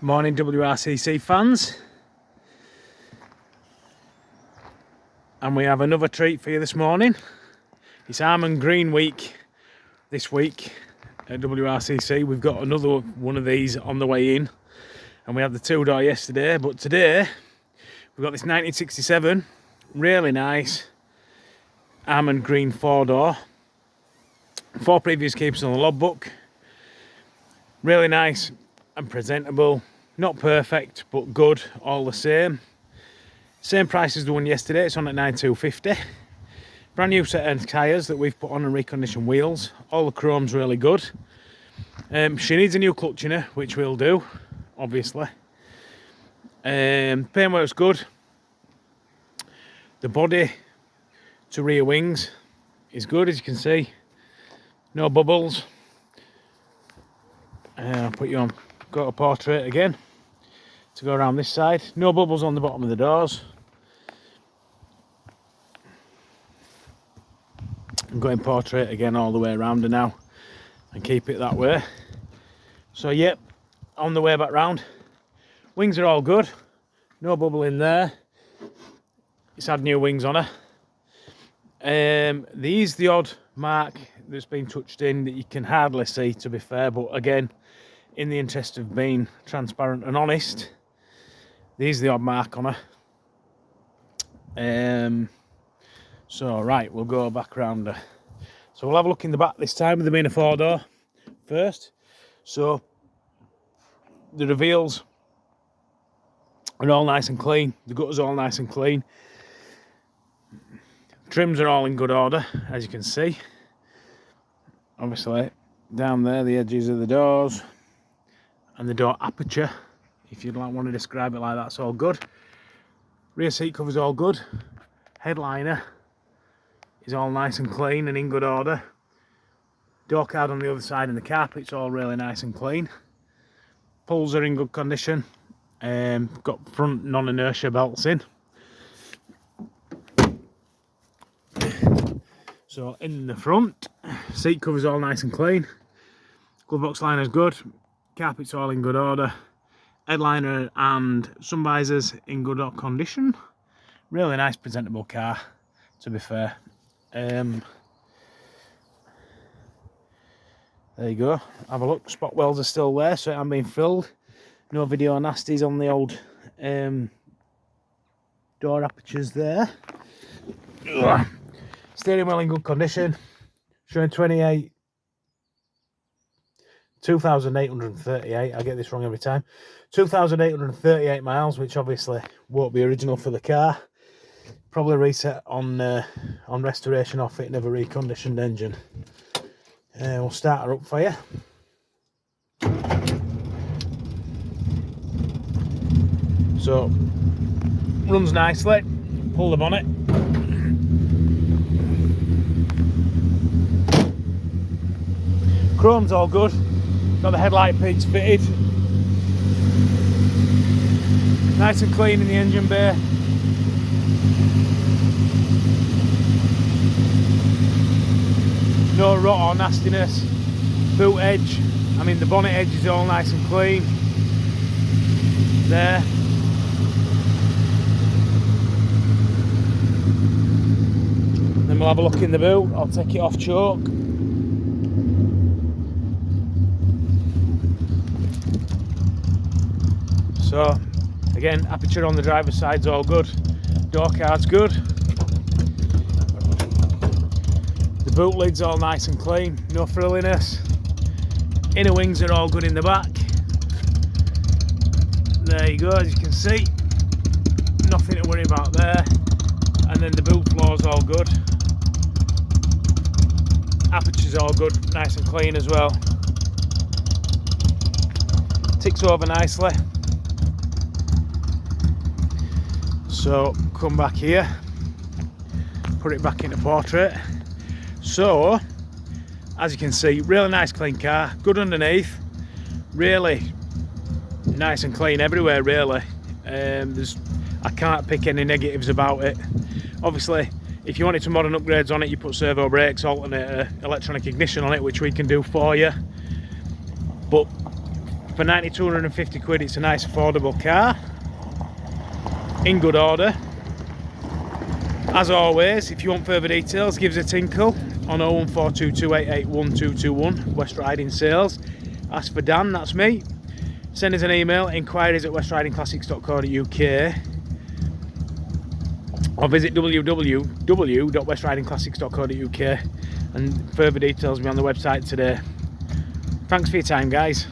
Morning WRCC fans, and we have another treat for you this morning. It's Almond Green week this week at WRCC. We've got another one of these on the way in, and we had the 2-door yesterday, but today we've got this 1967 really nice Almond Green 4-door. 4 previous keepers on the logbook. Really nice and presentable, not perfect but good all the same. Same price as the one yesterday, it's on at 9,250. Brand new set of tyres that we've put on and reconditioned wheels. All the chrome's really good. She needs a new clutch in her, which we'll do, obviously. Paintwork's good. The body to rear wings is good, as you can see. No bubbles. I'll put you on go to portrait again to go around this side. No bubbles on the bottom of the doors. I'm going portrait again all the way around her now and keep it that way. So yep, on the way back round. Wings are all good. No bubble in there. It's had new wings on her. These the odd mark that's been touched in that you can hardly see, to be fair, but again, in the interest of being transparent and honest, these the odd mark on her. So right, we'll go back round her. So we'll have a look in the back this time with them being a 4-door first. So the reveals are all nice and clean. The gutters are all nice and clean. Trims are all in good order, as you can see. Obviously, down there, the edges of the doors and the door aperture, if you'd want to describe it like that, it's all good. Rear seat cover's all good. Headliner is all nice and clean and in good order. Door card on the other side and the carpet's all really nice and clean. Pulls are in good condition. Got front non-inertia belts in. So in the front, seat cover's all nice and clean. Glove box liner's good. Carpet's all in good order. Headliner and sun visors in good condition. Really nice presentable car, to be fair. There you go. Have a look. Spot welds are still there, so it hasn't been filled. No video nasties on the old door apertures there. Ugh. Steering wheel in good condition. Showing 2,838, I get this wrong every time. 2,838 miles, which obviously won't be original for the car. Probably reset on restoration or fitting of a reconditioned engine. We'll start her up for you. So, runs nicely. Pull the bonnet. Chrome's all good. Got the headlight peaks fitted. Nice and clean in the engine bay. No rot or nastiness. Boot edge, the bonnet edge is all nice and clean. There. Then we'll have a look in the boot. I'll take it off choke. So, again, aperture on the driver's side's all good. Door card's good. The boot lid's all nice and clean, no frilliness. Inner wings are all good in the back. There you go, as you can see. Nothing to worry about there. And then the boot floor's all good. Aperture's all good, nice and clean as well. Ticks over nicely. So come back here, put it back into portrait. So as you can see, really nice clean car, good underneath, really nice and clean everywhere really. I can't pick any negatives about it. Obviously if you wanted some modern upgrades on it, you put servo brakes, alternator, electronic ignition on it, which we can do for you. But for 9,250 quid. It's a nice affordable car, in good order. As always, if you want further details, give us a tinkle on 01422881221, West Riding Sales. Ask for Dan, that's me. Send us an email, inquiries@westridingclassics.co.uk, or visit www.westridingclassics.co.uk, and further details will be on the website today. Thanks for your time, guys.